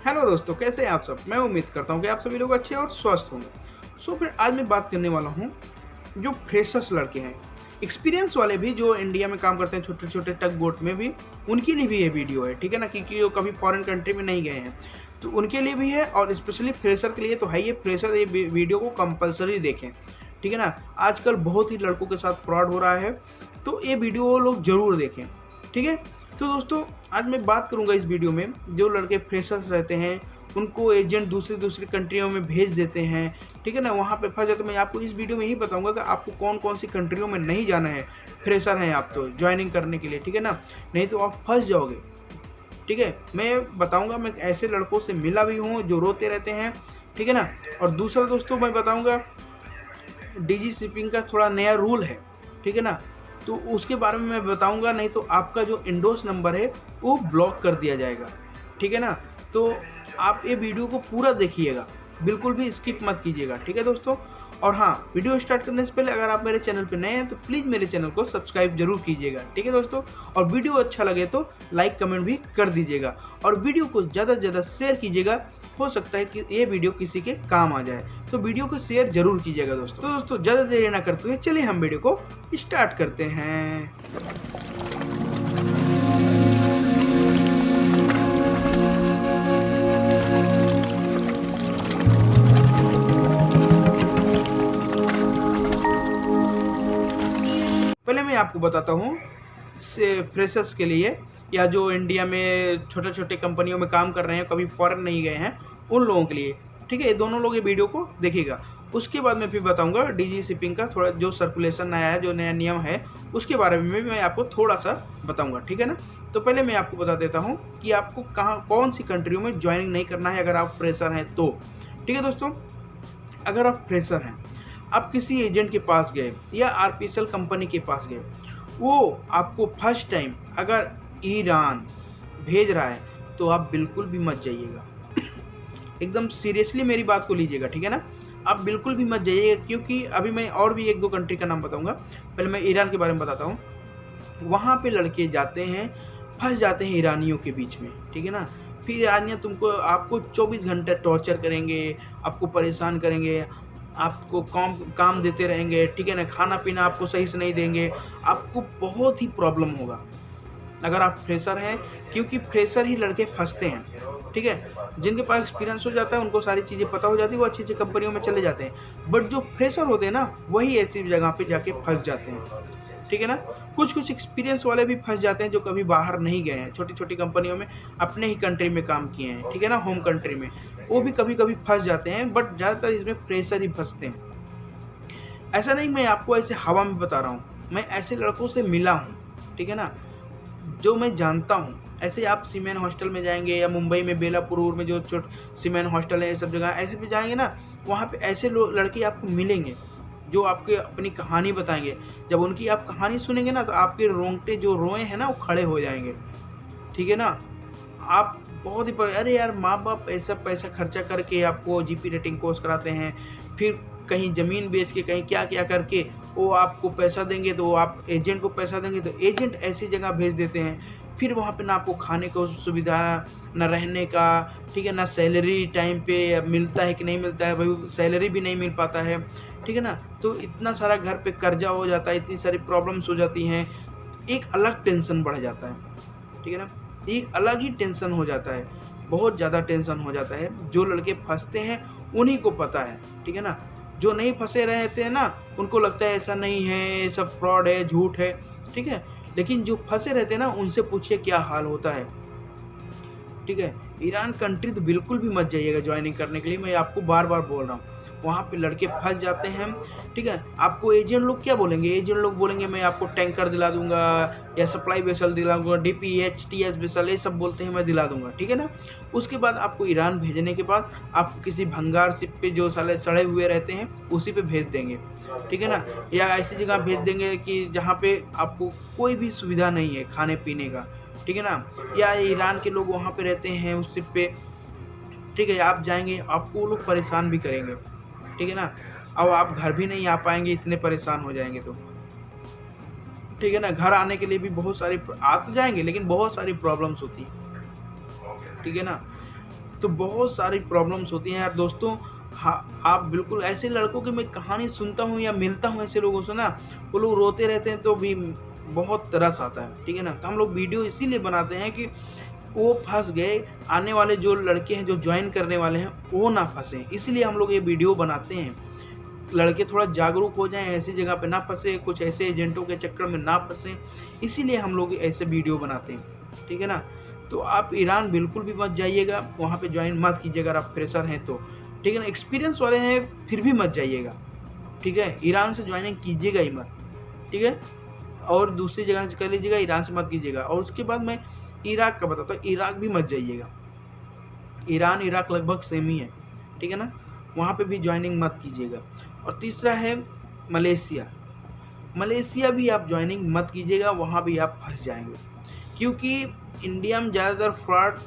Hello दोस्तों, कैसे हैं आप सब। मैं उम्मीद करता हूं कि आप सभी लोग अच्छे और स्वस्थ होंगे। फिर आज मैं बात करने वाला हूं जो फ्रेशर्स लड़के हैं, एक्सपीरियंस वाले भी जो इंडिया में काम करते हैं छोटे छोटे टग बोट में भी, उनके लिए भी ये वीडियो है, ठीक है ना, क्योंकि वो कभी फॉरेन कंट्री में नहीं गए हैं तो उनके लिए भी है, और स्पेशली फ्रेशर के लिए तो है। ये फ्रेशर ये वीडियो को कंपलसरी देखें, ठीक है ना। आजकल बहुत ही लड़कों के साथ फ्रॉड हो रहा है, तो ये वीडियो वो लोग जरूर देखें, ठीक है। तो दोस्तों, आज मैं बात करूंगा इस वीडियो में जो लड़के फ्रेशर्स रहते हैं उनको एजेंट दूसरी दूसरी कंट्रियों में भेज देते हैं, ठीक है ना, वहाँ पे फंस जाते हैं। मैं आपको इस वीडियो में यही बताऊंगा कि आपको कौन कौन सी कंट्रियों में नहीं जाना है, फ्रेशर हैं आप तो ज्वाइनिंग करने के लिए, ठीक है ना, नहीं तो आप फंस जाओगे, ठीक है। मैं बताऊंगा, मैं ऐसे लड़कों से मिला भी हूँ जो रोते रहते हैं, ठीक है ना। और दूसरा दोस्तों मैं बताऊंगा डीजी शिपिंग का थोड़ा नया रूल है, ठीक है ना, तो उसके बारे में मैं बताऊंगा, नहीं तो आपका जो इंडोस नंबर है वो ब्लॉक कर दिया जाएगा, ठीक है ना। तो आप ये वीडियो को पूरा देखिएगा, बिल्कुल भी स्किप मत कीजिएगा, ठीक है दोस्तों। और हाँ, वीडियो स्टार्ट करने से पहले अगर आप मेरे चैनल पर नए हैं तो प्लीज़ मेरे चैनल को सब्सक्राइब जरूर कीजिएगा, ठीक है दोस्तों। और वीडियो अच्छा लगे तो लाइक कमेंट भी कर दीजिएगा, और वीडियो को ज़्यादा से ज़्यादा शेयर कीजिएगा, हो सकता है कि ये वीडियो किसी के काम आ जाए, तो वीडियो को शेयर जरूर कीजिएगा दोस्तों। तो दोस्तों, ज़्यादा देर ना करते हुए चलिए हम वीडियो को स्टार्ट करते हैं। पहले मैं आपको बताता हूँ फ्रेशर्स के लिए, या जो इंडिया में छोटे छोटे कंपनियों में काम कर रहे हैं, कभी फॉरेन नहीं गए हैं, उन लोगों के लिए, ठीक है। ये दोनों लोग ये वीडियो को देखिएगा। उसके बाद मैं फिर बताऊंगा डीजी शिपिंग का थोड़ा जो सर्कुलेशन आया है, जो नया नियम है, उसके बारे में भी मैं आपको थोड़ा सा बताऊंगा, ठीक है ना। तो पहले मैं आपको बता देता हूँ कि आपको कहाँ कौन सी कंट्रियों में ज्वाइनिंग नहीं करना है अगर आप फ्रेशर हैं तो, ठीक है दोस्तों। अगर आप फ्रेशर हैं, आप किसी एजेंट के पास गए या आरपीएसएल कंपनी के पास गए, वो आपको फर्स्ट टाइम अगर ईरान भेज रहा है तो आप बिल्कुल भी मत जाइएगा। एकदम सीरियसली मेरी बात को लीजिएगा, ठीक है ना। आप बिल्कुल भी मत जाइएगा, क्योंकि अभी मैं और भी एक दो कंट्री का नाम बताऊंगा। पहले मैं ईरान के बारे में बताता हूँ। वहाँ पे लड़के जाते हैं, फंस जाते हैं ईरानियों के बीच में, ठीक है ना। फिर ईरानियाँ आपको 24 घंटे टॉर्चर करेंगे, आपको परेशान करेंगे, आपको काम देते रहेंगे, ठीक है ना। खाना पीना आपको सही से नहीं देंगे, आपको बहुत ही प्रॉब्लम होगा अगर आप फ्रेशर हैं, क्योंकि फ्रेशर ही लड़के फंसते हैं, ठीक है। जिनके पास एक्सपीरियंस हो जाता है, उनको सारी चीज़ें पता हो जाती है, वो अच्छी अच्छी कंपनियों में चले जाते हैं। बट जो फ्रेशर होते हैं ना, वही ऐसी जगह पे जाके फंस जाते हैं, ठीक है ना। कुछ कुछ एक्सपीरियंस वाले भी फंस जाते हैं जो कभी बाहर नहीं गए हैं, छोटी छोटी कंपनियों में अपने ही कंट्री में काम किए हैं, ठीक है ना, होम कंट्री में, वो भी कभी कभी फंस जाते हैं। बट ज़्यादातर इसमें फ्रेशर ही फंसते हैं। ऐसा नहीं मैं आपको ऐसे हवा में बता रहा हूँ, मैं ऐसे लड़कों से मिला हूँ, ठीक है ना, जो मैं जानता हूँ। ऐसे आप सीमेन हॉस्टल में जाएंगे या मुंबई में बेलापुर में जो सीमेन हॉस्टल है, ये सब जगह ऐसे भी जाएंगे ना, वहाँ पे ऐसे लड़के आपको मिलेंगे जो आपके अपनी कहानी बताएंगे। जब उनकी आप कहानी सुनेंगे ना, तो आपके रोंगटे जो रोए हैं ना, वो खड़े हो जाएंगे, ठीक है ना। आप बहुत ही अरे यार, माँ बाप ऐसा पैसा खर्चा करके आपको जीपी रेटिंग कोर्स कराते हैं, फिर कहीं ज़मीन बेच के कहीं क्या क्या करके वो आपको पैसा देंगे, तो आप एजेंट को पैसा देंगे, तो एजेंट ऐसी जगह भेज देते हैं। फिर वहाँ पे ना आपको खाने को सुविधा, ना रहने का, ठीक है ना, सैलरी टाइम पे मिलता है कि नहीं मिलता है, भाई सैलरी भी नहीं मिल पाता है, ठीक है ना। तो इतना सारा घर पे कर्जा हो जाता है, इतनी सारी प्रॉब्लम्स हो जाती हैं, एक अलग टेंशन बढ़ जाता है, ठीक है ना, एक अलग ही टेंशन हो जाता है, बहुत ज़्यादा टेंशन हो जाता है। जो लड़के फंसते हैं उन्हीं को पता है, ठीक है ना। जो नहीं फंसे रहते हैं ना, उनको लगता है ऐसा नहीं है, सब फ्रॉड है, झूठ है, ठीक है। लेकिन जो फंसे रहते हैं ना, उनसे पूछिए क्या हाल होता है, ठीक है। ईरान कंट्री तो बिल्कुल भी मत जाइएगा ज्वाइनिंग करने के लिए, मैं आपको बार बार बोल रहा हूँ। वहाँ पे लड़के फंस जाते हैं, ठीक है। आपको एजेंट लोग क्या बोलेंगे, एजेंट लोग बोलेंगे मैं आपको टैंकर दिला दूंगा या सप्लाई वेसल दिला दूंगा, डीपीएच टीएस वेसल, ये सब बोलते हैं, मैं दिला दूंगा, ठीक है ना। उसके बाद आपको ईरान भेजने के बाद आपको किसी भंगार शिप पे जो साले सड़े हुए रहते हैं उसी पे भेज देंगे, ठीक है ना। या ऐसी जगह भेज देंगे कि जहाँ पे आपको कोई भी सुविधा नहीं है खाने पीने का, ठीक है ना। या ईरान के लोग वहाँ पे रहते हैं उस शिप पे, ठीक है। आप जाएंगे, आपको वो लोग परेशान भी करेंगे, ठीक है ना। अब आप घर भी नहीं आ पाएंगे, इतने परेशान हो जाएंगे तो, ठीक है ना। घर आने के लिए भी बहुत सारी आ तो जाएंगे, लेकिन बहुत सारी प्रॉब्लम्स होती है, ठीक है ना। तो बहुत सारी प्रॉब्लम्स होती हैं यार दोस्तों। हाँ, आप बिल्कुल ऐसे लड़कों की मैं कहानी सुनता हूँ या मिलता हूँ ऐसे लोगों से ना, वो लोग रोते रहते हैं तो भी बहुत तरस आता है, ठीक है ना। तो हम लोग वीडियो इसीलिए बनाते हैं कि वो फंस गए, आने वाले जो लड़के हैं जो ज्वाइन करने वाले हैं वो ना फंसे, इसलिए हम लोग ये वीडियो बनाते हैं। लड़के थोड़ा जागरूक हो जाएं, ऐसी जगह पे ना फंसे, कुछ ऐसे एजेंटों के चक्कर में ना फंसे, इसीलिए हम लोग ऐसे वीडियो बनाते हैं, ठीक है ना। तो आप ईरान बिल्कुल भी मत जाइएगा, वहाँ पे ज्वाइन मत कीजिएगा अगर आप फ्रेशर हैं तो, ठीक है ना। एक्सपीरियंस वाले हैं फिर भी मत जाइएगा, ठीक है। ईरान से ज्वाइनिंग कीजिएगा ही मत, ठीक है। और दूसरी जगह से कर लीजिएगा, ईरान से मत कीजिएगा। और उसके बाद मैं इराक का बताता हूँ, इराक भी मत जाइएगा। ईरान इराक लगभग सेम ही है, ठीक है ना, वहाँ पे भी ज्वाइनिंग मत कीजिएगा। और तीसरा है मलेशिया। मलेशिया भी आप ज्वाइनिंग मत कीजिएगा, वहाँ भी आप फंस जाएंगे, क्योंकि इंडिया में ज़्यादातर फ्रॉड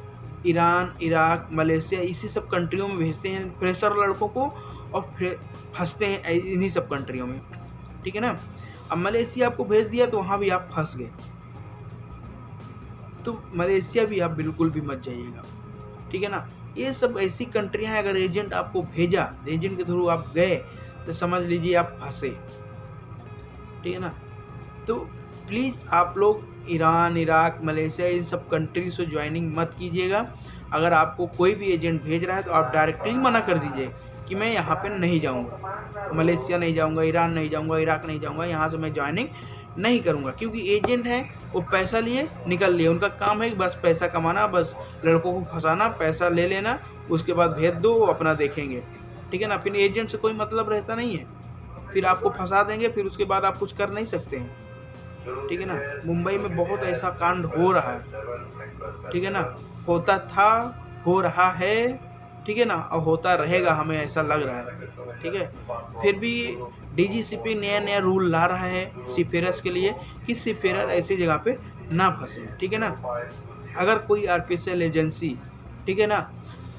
ईरान, इराक, मलेशिया इसी सब कंट्रियों में भेजते हैं फ्रेशर लड़कों को, और फिर फंसते हैं इन्हीं सब कंट्रियों में, ठीक है ना। अब मलेशिया आपको भेज दिया तो वहाँ भी आप फंस गए, तो मलेशिया भी आप बिल्कुल भी मत जाइएगा, ठीक है ना। ये सब ऐसी कंट्रियां हैं, अगर एजेंट आपको भेजा, एजेंट के थ्रू आप गए, तो समझ लीजिए आप फंसे, ठीक है ना। तो प्लीज़ आप लोग ईरान, इराक, मलेशिया इन सब कंट्री से ज्वाइनिंग मत कीजिएगा। अगर आपको कोई भी एजेंट भेज रहा है तो आप डायरेक्टली मना कर दीजिए कि मैं यहाँ पे नहीं जाऊँगा, मलेशिया नहीं जाऊँगा, ईरान नहीं जाऊँगा, इराक नहीं जाऊँगा, यहाँ से मैं ज्वाइनिंग नहीं करूँगा। क्योंकि एजेंट है, वो पैसा लिए निकल लिए, उनका काम है बस पैसा कमाना, बस लड़कों को फंसाना, पैसा ले लेना, उसके बाद भेज दो, वो अपना देखेंगे, ठीक है ना। फिर एजेंट से कोई मतलब रहता नहीं है, फिर आपको फंसा देंगे, फिर उसके बाद आप कुछ कर नहीं सकते हैं, ठीक है ना। मुंबई में बहुत ऐसा कांड हो रहा है, ठीक है ना, होता था, हो रहा है, ठीक है ना, और होता रहेगा, हमें ऐसा लग रहा है, ठीक है। फिर भी डीजीसीपी नया नया रूल ला रहा है सीफेरर्स के लिए कि सीफेरर ऐसी जगह पे ना फंसे, ठीक है ना। अगर कोई आरपीएसएल एजेंसी, ठीक है ना,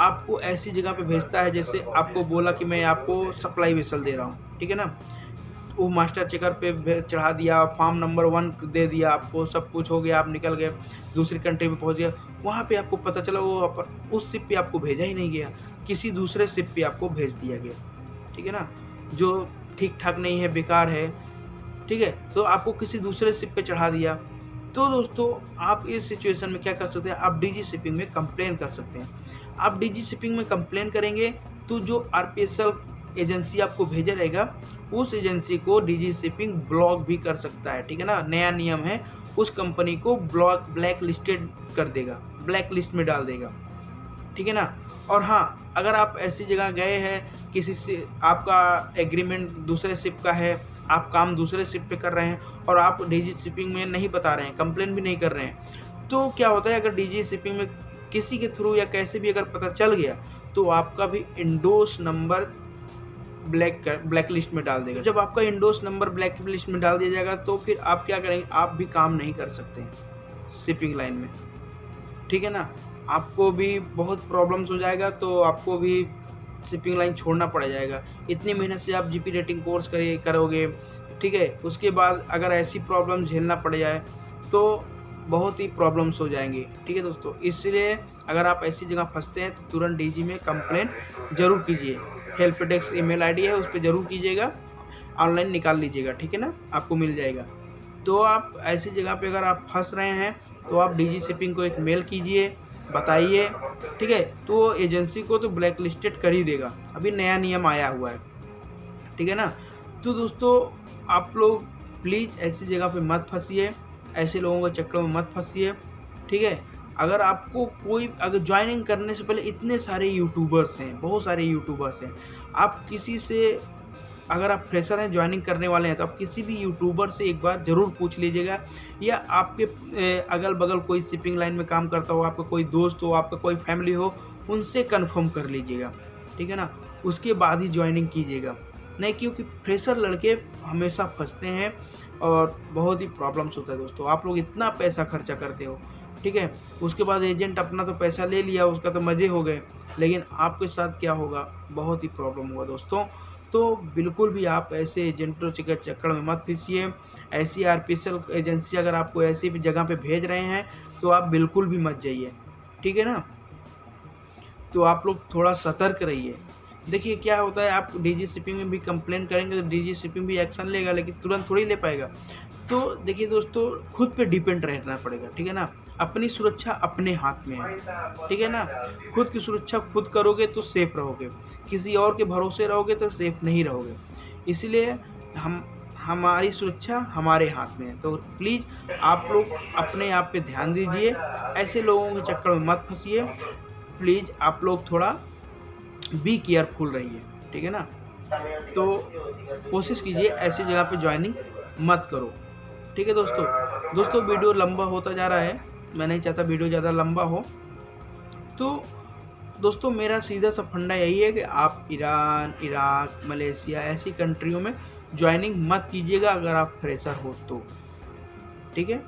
आपको ऐसी जगह पे भेजता है, जैसे आपको बोला कि मैं आपको सप्लाई वेसल दे रहा हूँ, ठीक है ना, वो मास्टर चेकर पे चढ़ा दिया, फार्म नंबर 1 दे दिया आपको, सब कुछ हो गया, आप निकल गए, दूसरी कंट्री में पहुंच गया, वहाँ पे आपको पता चला वो उस शिप पे आपको भेजा ही नहीं गया, किसी दूसरे शिप पे आपको भेज दिया गया, ठीक है ना, जो ठीक ठाक नहीं है, बेकार है, ठीक है, तो आपको किसी दूसरे शिप पे चढ़ा दिया। तो दोस्तों आप इस सिचुएशन में क्या कर सकते हैं, आप डीजी शिपिंग में कंप्लेन कर सकते हैं। आप डीजी शिपिंग में कंप्लेन करेंगे तो जो आरपीएसएल एजेंसी आपको भेजा रहेगा, उस एजेंसी को डीजी शिपिंग ब्लॉक भी कर सकता है, ठीक है ना। नया नियम है, उस कंपनी को ब्लैक लिस्टेड कर देगा, ब्लैक लिस्ट में डाल देगा, ठीक है ना। और हाँ, अगर आप ऐसी जगह गए हैं, किसी से आपका एग्रीमेंट दूसरे शिप का है, आप काम दूसरे शिप पे कर रहे हैं और आप डीजी शिपिंग में नहीं बता रहे हैं, कंप्लेन भी नहीं कर रहे हैं, तो क्या होता है, अगर डीजी शिपिंग में किसी के थ्रू या कैसे भी अगर पता चल गया, तो आपका भी इंडोस नंबर ब्लैक लिस्ट में डाल देगा। जब आपका इंडोस नंबर ब्लैक लिस्ट में डाल दिया जाएगा, तो फिर आप क्या करेंगे, आप भी काम नहीं कर सकते हैं शिपिंग लाइन में, ठीक है ना। आपको भी बहुत प्रॉब्लम्स हो जाएगा, तो आपको भी शिपिंग लाइन छोड़ना पड़ जाएगा। इतनी मेहनत से आप जीपी रेटिंग कोर्स करोगे, ठीक है, उसके बाद अगर ऐसी प्रॉब्लम झेलना पड़ जाए तो बहुत ही प्रॉब्लम्स हो जाएंगी, ठीक है दोस्तों। इसलिए अगर आप ऐसी जगह फंसते हैं तो तुरंत डीजी में कंप्लेंट जरूर कीजिए। हेल्प डेस्क ईमेल आईडी है, उस पर जरूर कीजिएगा, ऑनलाइन निकाल लीजिएगा, ठीक है ना, आपको मिल जाएगा। तो आप ऐसी जगह पे अगर आप फंस रहे हैं तो आप डीजी शिपिंग को एक मेल कीजिए, बताइए, ठीक है, तो एजेंसी को तो ब्लैक लिस्टेड कर ही देगा, अभी नया नियम आया हुआ है, ठीक है ना। तो दोस्तों आप लोग प्लीज़ ऐसी जगह पे मत फंसिए, ऐसे लोगों के चक्कर में मत फंसिए, ठीक है। अगर आपको अगर ज्वाइनिंग करने से पहले इतने सारे यूट्यूबर्स हैं, बहुत सारे यूट्यूबर्स हैं, आप किसी से, अगर आप फ्रेशर हैं ज्वाइनिंग करने वाले हैं, तो आप किसी भी यूट्यूबर से एक बार ज़रूर पूछ लीजिएगा, या आपके अगल बगल कोई शिपिंग लाइन में काम करता हो, आपका कोई दोस्त हो, आपका कोई फैमिली हो, उनसे कंफर्म कर लीजिएगा, ठीक है ना, उसके बाद ही ज्वाइनिंग कीजिएगा। नहीं, क्योंकि फ्रेशर लड़के हमेशा फंसते हैं और बहुत ही प्रॉब्लम्स होता है दोस्तों। आप लोग इतना पैसा खर्चा करते हो, ठीक है, उसके बाद एजेंट अपना तो पैसा ले लिया, उसका तो मज़े हो गए, लेकिन आपके साथ क्या होगा, बहुत ही प्रॉब्लम होगा दोस्तों। तो बिल्कुल भी आप ऐसे एजेंटों के चक्कर में मत फंसिए। ऐसी आरपीएसएल एजेंसी अगर आपको ऐसी भी जगह पे भेज रहे हैं तो आप बिल्कुल भी मत जाइए, ठीक है ना। तो आप लोग थोड़ा सतर्क रहिए। देखिए क्या होता है, आप DGCP में भी कंप्लेन करेंगे तो DGCP भी एक्शन लेगा, लेकिन तुरंत थोड़ी ले पाएगा। तो देखिए दोस्तों, खुद पे डिपेंड रहना पड़ेगा, ठीक है ना। अपनी सुरक्षा अपने हाथ में है, ठीक है ना। खुद की सुरक्षा खुद करोगे तो सेफ रहोगे, किसी और के भरोसे रहोगे तो सेफ नहीं रहोगे। इसलिए हमारी सुरक्षा हमारे हाथ में है। तो प्लीज़ आप लोग अपने आप पे ध्यान दीजिए, ऐसे लोगों के चक्कर में मत फंसिए। प्लीज़ आप लोग थोड़ा बी केयरफुल रहिए, ठीक है ना। तो कोशिश कीजिए ऐसी जगह पे ज्वाइनिंग मत करो, ठीक है दोस्तों। वीडियो लंबा होता जा रहा है, मैं नहीं चाहता वीडियो ज़्यादा लंबा हो। तो दोस्तों मेरा सीधा सा फंडा यही है कि आप ईरान, इराक, मलेशिया ऐसी कंट्रियों में ज्वाइनिंग मत कीजिएगा अगर आप फ्रेशर हो तो, ठीक है।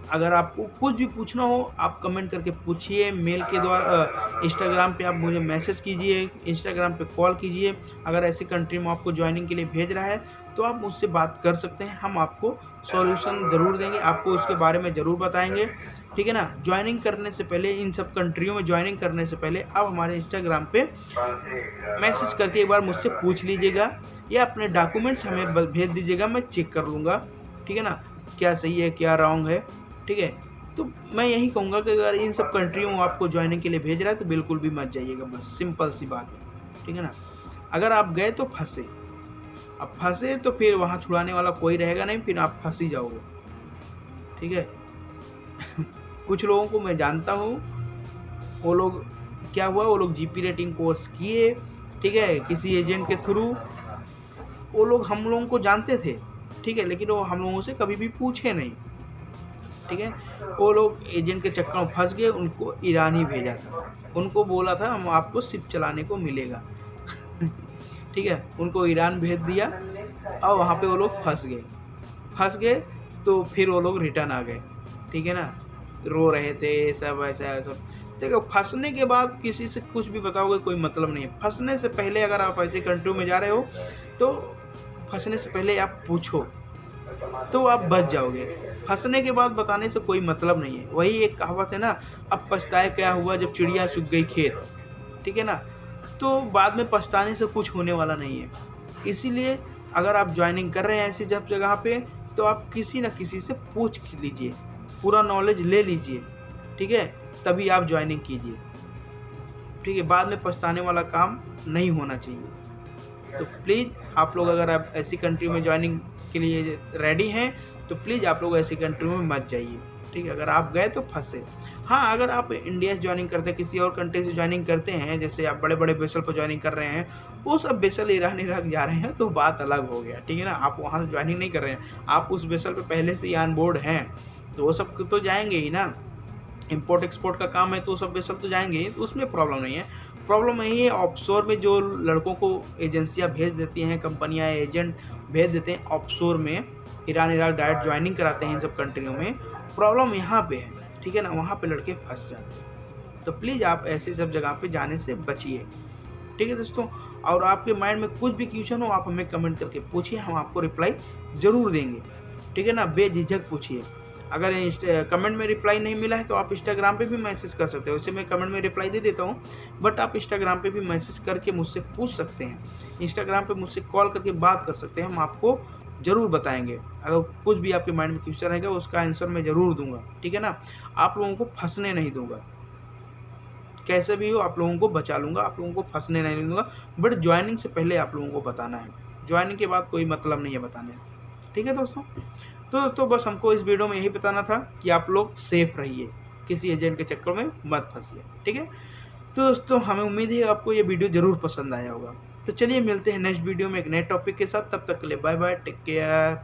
अगर आपको कुछ भी पूछना हो आप कमेंट करके पूछिए, मेल के द्वारा, इंस्टाग्राम पे आप मुझे मैसेज कीजिए, इंस्टाग्राम पे कॉल कीजिए। अगर ऐसी कंट्री में आपको ज्वाइनिंग के लिए भेज रहा है तो आप मुझसे बात कर सकते हैं, हम आपको सॉल्यूशन ज़रूर देंगे, आपको उसके बारे में ज़रूर बताएंगे, ठीक है ना। ज्वाइनिंग करने से पहले, इन सब कंट्रियों में ज्वाइनिंग करने से पहले आप हमारे इंस्टाग्राम पे मैसेज करके एक बार मुझसे पूछ लीजिएगा, या अपने डॉक्यूमेंट्स हमें भेज दीजिएगा, मैं चेक कर लूँगा, ठीक है ना, क्या सही है क्या रॉन्ग है, ठीक है। तो मैं यही कहूँगा कि अगर इन सब कंट्रियों में आपको ज्वाइनिंग के लिए भेज रहा है तो बिल्कुल भी मत जाइएगा, बस सिंपल सी बात है, ठीक है ना। अगर आप गए तो फंसे, अब फंसे तो फिर वहाँ छुड़ाने वाला कोई रहेगा नहीं, फिर आप फंस ही जाओगे, ठीक है। कुछ लोगों को मैं जानता हूँ, वो लोग क्या हुआ, वो लोग GP रेटिंग कोर्स किए, ठीक है, किसी एजेंट के थ्रू। वो लोग हम लोगों को जानते थे, ठीक है, लेकिन वो हम लोगों से कभी भी पूछे नहीं, ठीक है। वो लोग एजेंट के चक्कर में फंस गए, उनको ईरान ही भेजा था, उनको बोला था हम आपको शिप चलाने को मिलेगा। ठीक है, उनको ईरान भेज दिया और वहाँ पे वो लोग फंस गए तो फिर वो लोग रिटर्न आ गए, ठीक है ना। रो रहे थे सब, ऐसा सब। देखो, फंसने के बाद किसी से कुछ भी बताओगे कोई मतलब नहीं है। फंसने से पहले अगर आप ऐसी कंट्री में जा रहे हो तो फंसने से पहले आप पूछो तो आप बच जाओगे। फंसने के बाद बताने से कोई मतलब नहीं है। वही एक कहावत है ना, अब पछताए क्या हुआ जब चिड़िया चुग गई खेत, ठीक है ना। तो बाद में पछताने से कुछ होने वाला नहीं है। इसीलिए अगर आप ज्वाइनिंग कर रहे हैं ऐसी जगह पे तो आप किसी न किसी से पूछ लीजिए, पूरा नॉलेज ले लीजिए, ठीक है, तभी आप ज्वाइनिंग कीजिए, ठीक है। बाद में पछताने वाला काम नहीं होना चाहिए। तो प्लीज़ आप लोग अगर आप ऐसी कंट्री में ज्वाइनिंग के लिए रेडी हैं तो प्लीज़ आप लोग ऐसी कंट्री में मत जाइए, ठीक है। अगर आप गए तो फंसे। हाँ, अगर आप इंडिया से ज्वाइनिंग करते हैं, किसी और कंट्री से ज्वाइनिंग करते हैं, जैसे आप बड़े बड़े वेसल पर ज्वाइनिंग कर रहे हैं, वो सब वेसल ईरान इराक जा रहे हैं तो बात अलग हो गया, ठीक है ना। आप वहाँ से ज्वाइनिंग नहीं कर रहे हैं, आप उस वेसल पर पहले से ही ऑन बोर्ड हैं, तो वो सब तो जाएंगे ही ना। इंपोर्ट एक्सपोर्ट का काम है तो सब वेसल तो जाएंगे ही, तो उसमें प्रॉब्लम नहीं है। प्रॉब्लम यही है ऑफशोर में जो लड़कों को एजेंसियां भेज देती हैं, कंपनियां एजेंट भेज देते हैं ऑफशोर में, ईरान इराक डायरेक्ट ज्वाइनिंग कराते हैं इन सब कंट्रियों में। प्रॉब्लम यहाँ पे है, ठीक है ना, वहाँ पे लड़के फंस जाते हैं। तो प्लीज़ आप ऐसी सब जगह पे जाने से बचिए, ठीक है दोस्तों। और आपके माइंड में कुछ भी क्वेश्चन हो आप हमें कमेंट करके पूछिए, हम आपको रिप्लाई ज़रूर देंगे, ठीक है ना। बेझिझक पूछिए। अगर कमेंट में रिप्लाई नहीं मिला है तो आप इंस्टाग्राम पे भी मैसेज कर सकते हो। वैसे मैं कमेंट में रिप्लाई दे देता हूँ, बट आप इंस्टाग्राम पे भी मैसेज करके मुझसे पूछ सकते हैं। इंस्टाग्राम पे मुझसे कॉल करके बात कर सकते हैं, हम आपको ज़रूर बताएंगे। अगर कुछ भी आपके माइंड में क्वेश्चन रहेगा उसका आंसर मैं ज़रूर दूंगा, ठीक है ना। आप लोगों को फंसने नहीं दूंगा, कैसे भी हो आप लोगों को बचा लूँगा, आप लोगों को फंसने नहीं दूंगा। बट ज्वाइनिंग से पहले आप लोगों को बताना है, ज्वाइनिंग के बाद कोई मतलब नहीं है बताने, ठीक है दोस्तों। तो दोस्तों बस हमको इस वीडियो में यही बताना था कि आप लोग सेफ रहिए, किसी एजेंट के चक्कर में मत फंसिए, ठीक है। तो दोस्तों हमें उम्मीद है आपको ये वीडियो ज़रूर पसंद आया होगा। तो चलिए मिलते हैं नेक्स्ट वीडियो में एक नए टॉपिक के साथ, तब तक के लिए बाय बाय, टेक केयर।